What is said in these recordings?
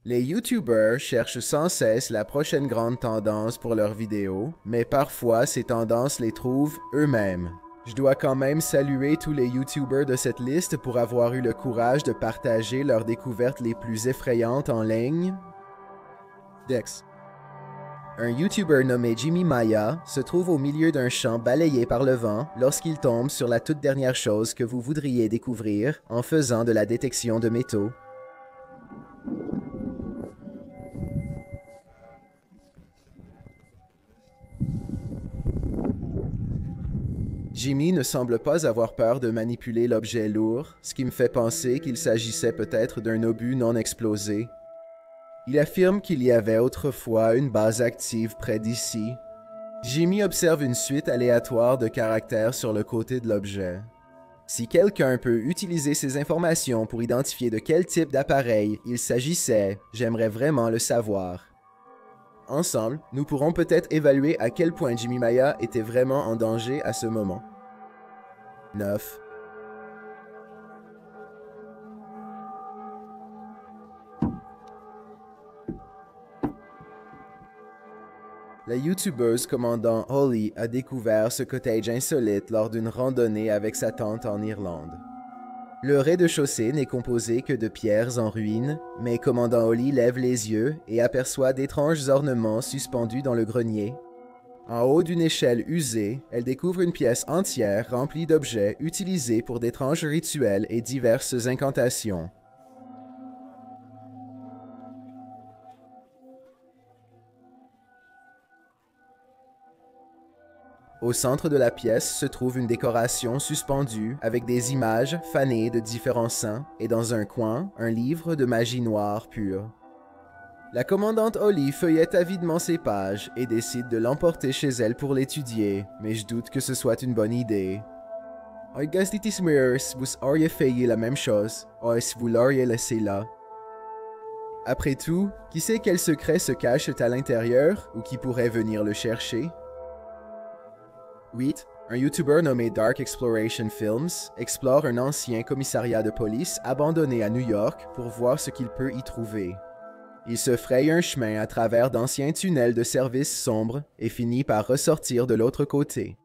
Les YouTubers cherchent sans cesse la prochaine grande tendance pour leurs vidéos, mais parfois ces tendances les trouvent eux-mêmes. Je dois quand même saluer tous les YouTubers de cette liste pour avoir eu le courage de partager leurs découvertes les plus effrayantes en ligne. Dex. Un YouTuber nommé Jimmy Maya se trouve au milieu d'un champ balayé par le vent lorsqu'il tombe sur la toute dernière chose que vous voudriez découvrir en faisant de la détection de métaux. Jimmy ne semble pas avoir peur de manipuler l'objet lourd, ce qui me fait penser qu'il s'agissait peut-être d'un obus non explosé. Il affirme qu'il y avait autrefois une base active près d'ici. Jimmy observe une suite aléatoire de caractères sur le côté de l'objet. Si quelqu'un peut utiliser ces informations pour identifier de quel type d'appareil il s'agissait, j'aimerais vraiment le savoir. Ensemble, nous pourrons peut-être évaluer à quel point Jimmy Maya était vraiment en danger à ce moment. 9. La YouTubeuse commandant Holly a découvert ce cottage insolite lors d'une randonnée avec sa tante en Irlande. Le rez-de-chaussée n'est composé que de pierres en ruine, mais commandant Holly lève les yeux et aperçoit d'étranges ornements suspendus dans le grenier. En haut d'une échelle usée, elle découvre une pièce entière remplie d'objets utilisés pour d'étranges rituels et diverses incantations. Au centre de la pièce se trouve une décoration suspendue avec des images fanées de différents saints et dans un coin, un livre de magie noire pure. La commandante Holly feuillette avidement ses pages et décide de l'emporter chez elle pour l'étudier, mais je doute que ce soit une bonne idée. Est-ce que vous auriez fait la même chose, ou est-ce que vous l'auriez laissé là? Après tout, qui sait quels secrets se cachent à l'intérieur ou qui pourrait venir le chercher? 8. Un YouTuber nommé Dark Exploration Films explore un ancien commissariat de police abandonné à New York pour voir ce qu'il peut y trouver. Il se fraye un chemin à travers d'anciens tunnels de services sombres et finit par ressortir de l'autre côté.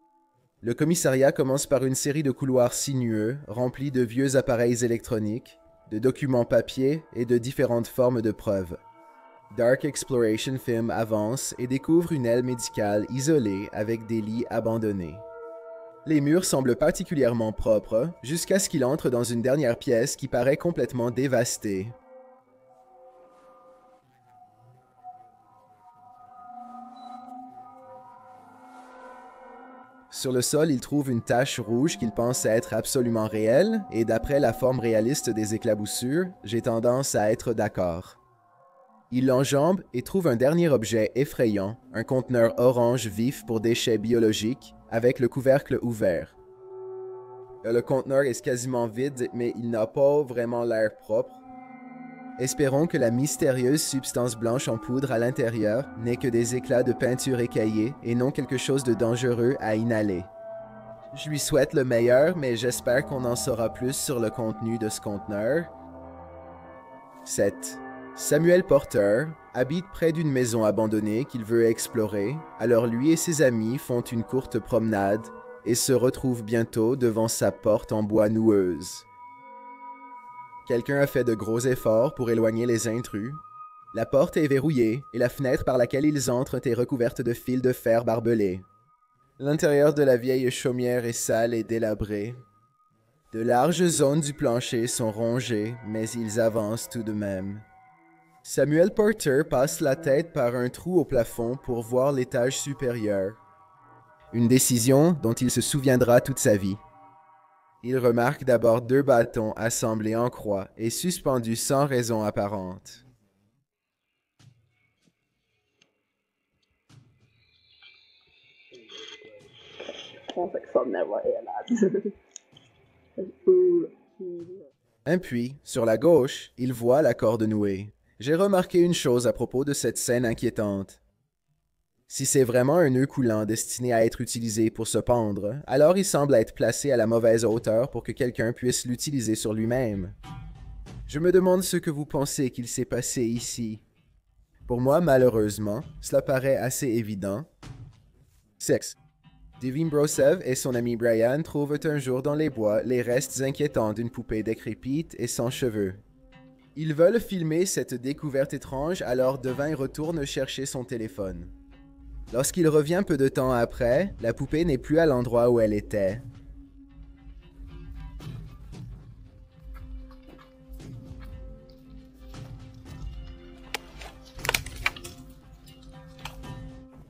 Le commissariat commence par une série de couloirs sinueux remplis de vieux appareils électroniques, de documents papier et de différentes formes de preuves. Dark Exploration Film avance et découvre une aile médicale isolée avec des lits abandonnés. Les murs semblent particulièrement propres jusqu'à ce qu'il entre dans une dernière pièce qui paraît complètement dévastée. Sur le sol, il trouve une tache rouge qu'il pense être absolument réelle, et d'après la forme réaliste des éclaboussures, j'ai tendance à être d'accord. Il l'enjambe et trouve un dernier objet effrayant, un conteneur orange vif pour déchets biologiques, avec le couvercle ouvert. Le conteneur est quasiment vide, mais il n'a pas vraiment l'air propre. Espérons que la mystérieuse substance blanche en poudre à l'intérieur n'est que des éclats de peinture écaillée et non quelque chose de dangereux à inhaler. Je lui souhaite le meilleur, mais j'espère qu'on en saura plus sur le contenu de ce conteneur. 7. Samuel Porter habite près d'une maison abandonnée qu'il veut explorer, alors lui et ses amis font une courte promenade et se retrouvent bientôt devant sa porte en bois noueuse. Quelqu'un a fait de gros efforts pour éloigner les intrus. La porte est verrouillée et la fenêtre par laquelle ils entrent est recouverte de fils de fer barbelés. L'intérieur de la vieille chaumière est sale et délabré. De larges zones du plancher sont rongées, mais ils avancent tout de même. Samuel Porter passe la tête par un trou au plafond pour voir l'étage supérieur. Une décision dont il se souviendra toute sa vie. Il remarque d'abord 2 bâtons assemblés en croix et suspendus sans raison apparente. Puis, sur la gauche, il voit la corde nouée. J'ai remarqué une chose à propos de cette scène inquiétante. Si c'est vraiment un nœud coulant destiné à être utilisé pour se pendre, alors il semble être placé à la mauvaise hauteur pour que quelqu'un puisse l'utiliser sur lui-même. Je me demande ce que vous pensez qu'il s'est passé ici. Pour moi, malheureusement, cela paraît assez évident. Sexe. Devin Brosev et son ami Brian trouvent un jour dans les bois les restes inquiétants d'une poupée décrépite et sans cheveux. Ils veulent filmer cette découverte étrange, alors Devin retourne chercher son téléphone. Lorsqu'il revient peu de temps après, la poupée n'est plus à l'endroit où elle était.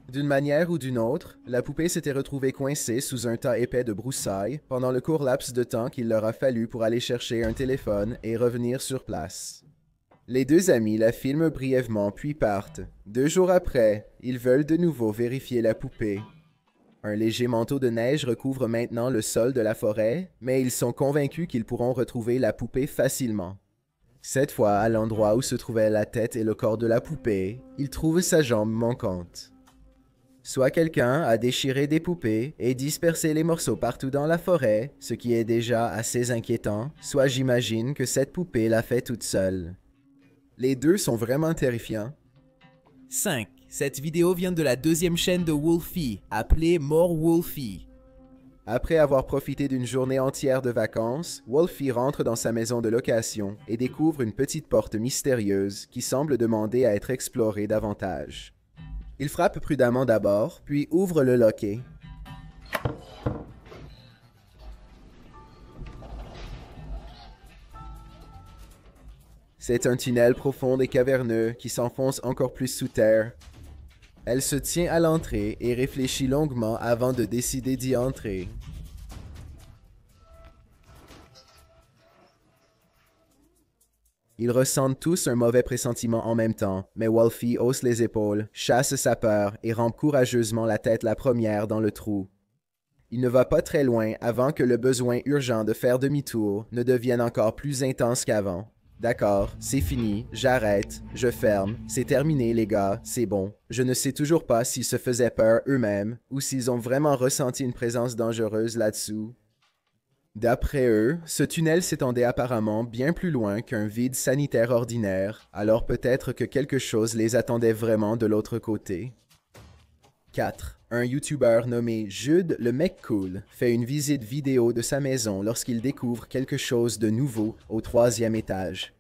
D'une manière ou d'une autre, la poupée s'était retrouvée coincée sous un tas épais de broussailles pendant le court laps de temps qu'il leur a fallu pour aller chercher un téléphone et revenir sur place. Les deux amis la filment brièvement puis partent. 2 jours après, ils veulent de nouveau vérifier la poupée. Un léger manteau de neige recouvre maintenant le sol de la forêt, mais ils sont convaincus qu'ils pourront retrouver la poupée facilement. Cette fois, à l'endroit où se trouvaient la tête et le corps de la poupée, ils trouvent sa jambe manquante. Soit quelqu'un a déchiré des poupées et dispersé les morceaux partout dans la forêt, ce qui est déjà assez inquiétant, soit j'imagine que cette poupée l'a fait toute seule. Les deux sont vraiment terrifiants. 5. Cette vidéo vient de la deuxième chaîne de Wolfie, appelée More Wolfie. Après avoir profité d'une journée entière de vacances, Wolfie rentre dans sa maison de location et découvre une petite porte mystérieuse qui semble demander à être explorée davantage. Il frappe prudemment d'abord, puis ouvre le loquet. C'est un tunnel profond et caverneux qui s'enfonce encore plus sous terre. Elle se tient à l'entrée et réfléchit longuement avant de décider d'y entrer. Ils ressentent tous un mauvais pressentiment en même temps, mais Wolfie hausse les épaules, chasse sa peur et rampe courageusement la tête la première dans le trou. Il ne va pas très loin avant que le besoin urgent de faire demi-tour ne devienne encore plus intense qu'avant. D'accord, c'est fini, j'arrête, je ferme, c'est terminé les gars, c'est bon. Je ne sais toujours pas s'ils se faisaient peur eux-mêmes ou s'ils ont vraiment ressenti une présence dangereuse là-dessous. D'après eux, ce tunnel s'étendait apparemment bien plus loin qu'un vide sanitaire ordinaire, alors peut-être que quelque chose les attendait vraiment de l'autre côté. 4. Un YouTuber nommé Jude le mec cool fait une visite vidéo de sa maison lorsqu'il découvre quelque chose de nouveau au 3e étage.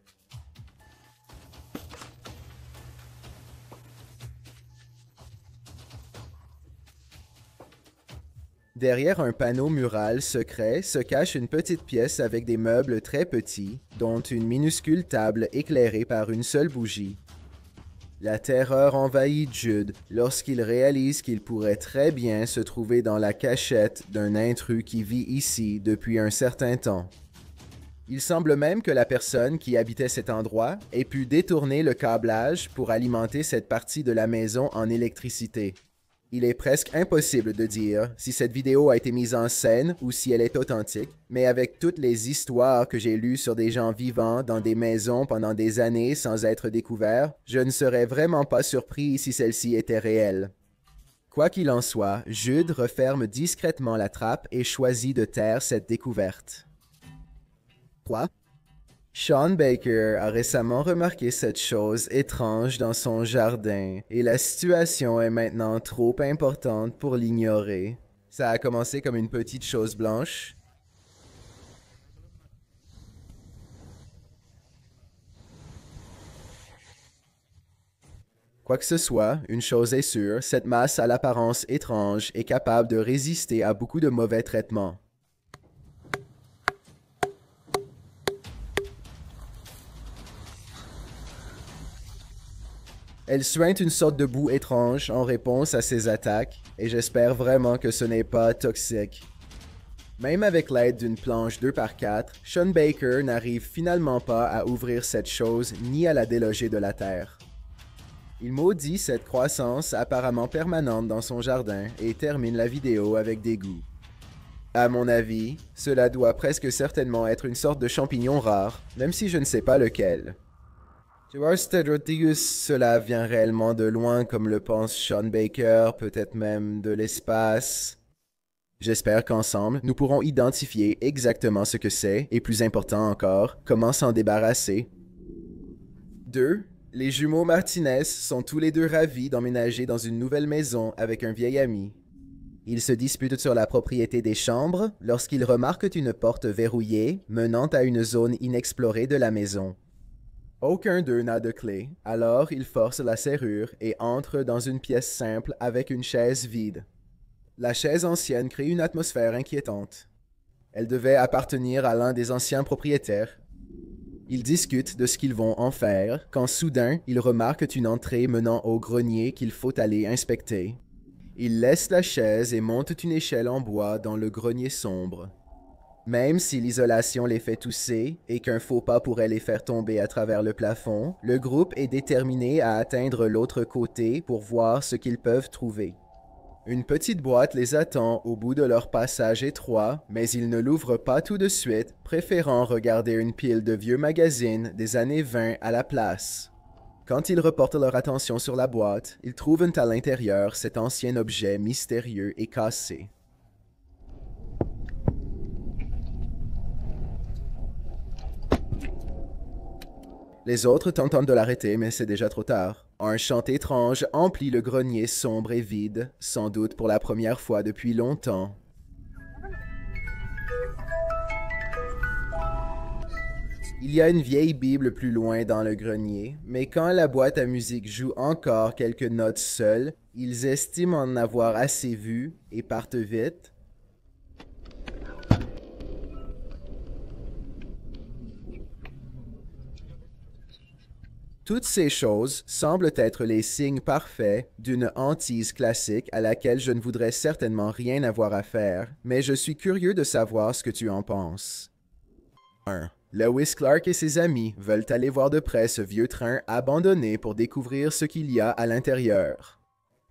Derrière un panneau mural secret se cache une petite pièce avec des meubles très petits, dont une minuscule table éclairée par une seule bougie. La terreur envahit Jude lorsqu'il réalise qu'il pourrait très bien se trouver dans la cachette d'un intrus qui vit ici depuis un certain temps. Il semble même que la personne qui habitait cet endroit ait pu détourner le câblage pour alimenter cette partie de la maison en électricité. Il est presque impossible de dire si cette vidéo a été mise en scène ou si elle est authentique, mais avec toutes les histoires que j'ai lues sur des gens vivant dans des maisons pendant des années sans être découverts, je ne serais vraiment pas surpris si celle-ci était réelle. Quoi qu'il en soit, Jude referme discrètement la trappe et choisit de taire cette découverte. 3. Sean Baker a récemment remarqué cette chose étrange dans son jardin et la situation est maintenant trop importante pour l'ignorer. Ça a commencé comme une petite chose blanche. Quoi que ce soit, une chose est sûre, cette masse à l'apparence étrange est capable de résister à beaucoup de mauvais traitements. Elle suinte une sorte de boue étrange en réponse à ces attaques, et j'espère vraiment que ce n'est pas toxique. Même avec l'aide d'une planche 2x4, Sean Baker n'arrive finalement pas à ouvrir cette chose ni à la déloger de la terre. Il maudit cette croissance apparemment permanente dans son jardin et termine la vidéo avec dégoût. À mon avis, cela doit presque certainement être une sorte de champignon rare, même si je ne sais pas lequel. Cela vient réellement de loin comme le pense Sean Baker, peut-être même de l'espace. J'espère qu'ensemble, nous pourrons identifier exactement ce que c'est, et plus important encore, comment s'en débarrasser. 2. Les jumeaux Martinez sont tous les deux ravis d'emménager dans une nouvelle maison avec un vieil ami. Ils se disputent sur la propriété des chambres lorsqu'ils remarquent une porte verrouillée menant à une zone inexplorée de la maison. Aucun d'eux n'a de clé, alors ils forcent la serrure et entrent dans une pièce simple avec une chaise vide. La chaise ancienne crée une atmosphère inquiétante. Elle devait appartenir à l'un des anciens propriétaires. Ils discutent de ce qu'ils vont en faire, quand soudain, ils remarquent une entrée menant au grenier qu'il faut aller inspecter. Ils laissent la chaise et montent une échelle en bois dans le grenier sombre. Même si l'isolation les fait tousser et qu'un faux pas pourrait les faire tomber à travers le plafond, le groupe est déterminé à atteindre l'autre côté pour voir ce qu'ils peuvent trouver. Une petite boîte les attend au bout de leur passage étroit, mais ils ne l'ouvrent pas tout de suite, préférant regarder une pile de vieux magazines des années 20 à la place. Quand ils reportent leur attention sur la boîte, ils trouvent à l'intérieur cet ancien objet mystérieux et cassé. Les autres tentent de l'arrêter, mais c'est déjà trop tard. Un chant étrange emplit le grenier sombre et vide, sans doute pour la première fois depuis longtemps. Il y a une vieille Bible plus loin dans le grenier, mais quand la boîte à musique joue encore quelques notes seules, ils estiment en avoir assez vu et partent vite. Toutes ces choses semblent être les signes parfaits d'une hantise classique à laquelle je ne voudrais certainement rien avoir à faire, mais je suis curieux de savoir ce que tu en penses. 1. Lewis Clark et ses amis veulent aller voir de près ce vieux train abandonné pour découvrir ce qu'il y a à l'intérieur.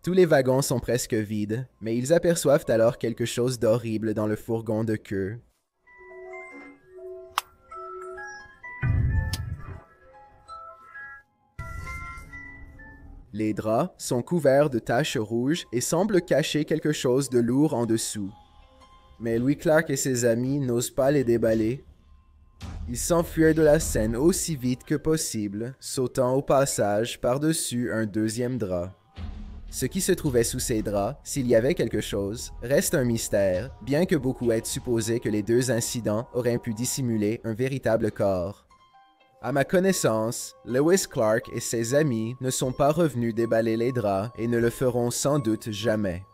Tous les wagons sont presque vides, mais ils aperçoivent alors quelque chose d'horrible dans le fourgon de queue. Les draps sont couverts de taches rouges et semblent cacher quelque chose de lourd en dessous. Mais Louis Clark et ses amis n'osent pas les déballer. Ils s'enfuient de la scène aussi vite que possible, sautant au passage par-dessus un deuxième drap. Ce qui se trouvait sous ces draps, s'il y avait quelque chose, reste un mystère, bien que beaucoup aient supposé que les deux incidents auraient pu dissimuler un véritable corps. À ma connaissance, Lewis Clark et ses amis ne sont pas revenus déballer les draps et ne le feront sans doute jamais.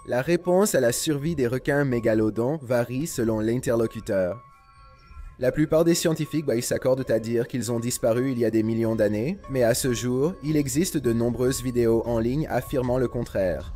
La réponse à la survie des requins mégalodons varie selon l'interlocuteur. La plupart des scientifiques ils s'accordent à dire qu'ils ont disparu il y a des millions d'années, mais à ce jour, il existe de nombreuses vidéos en ligne affirmant le contraire.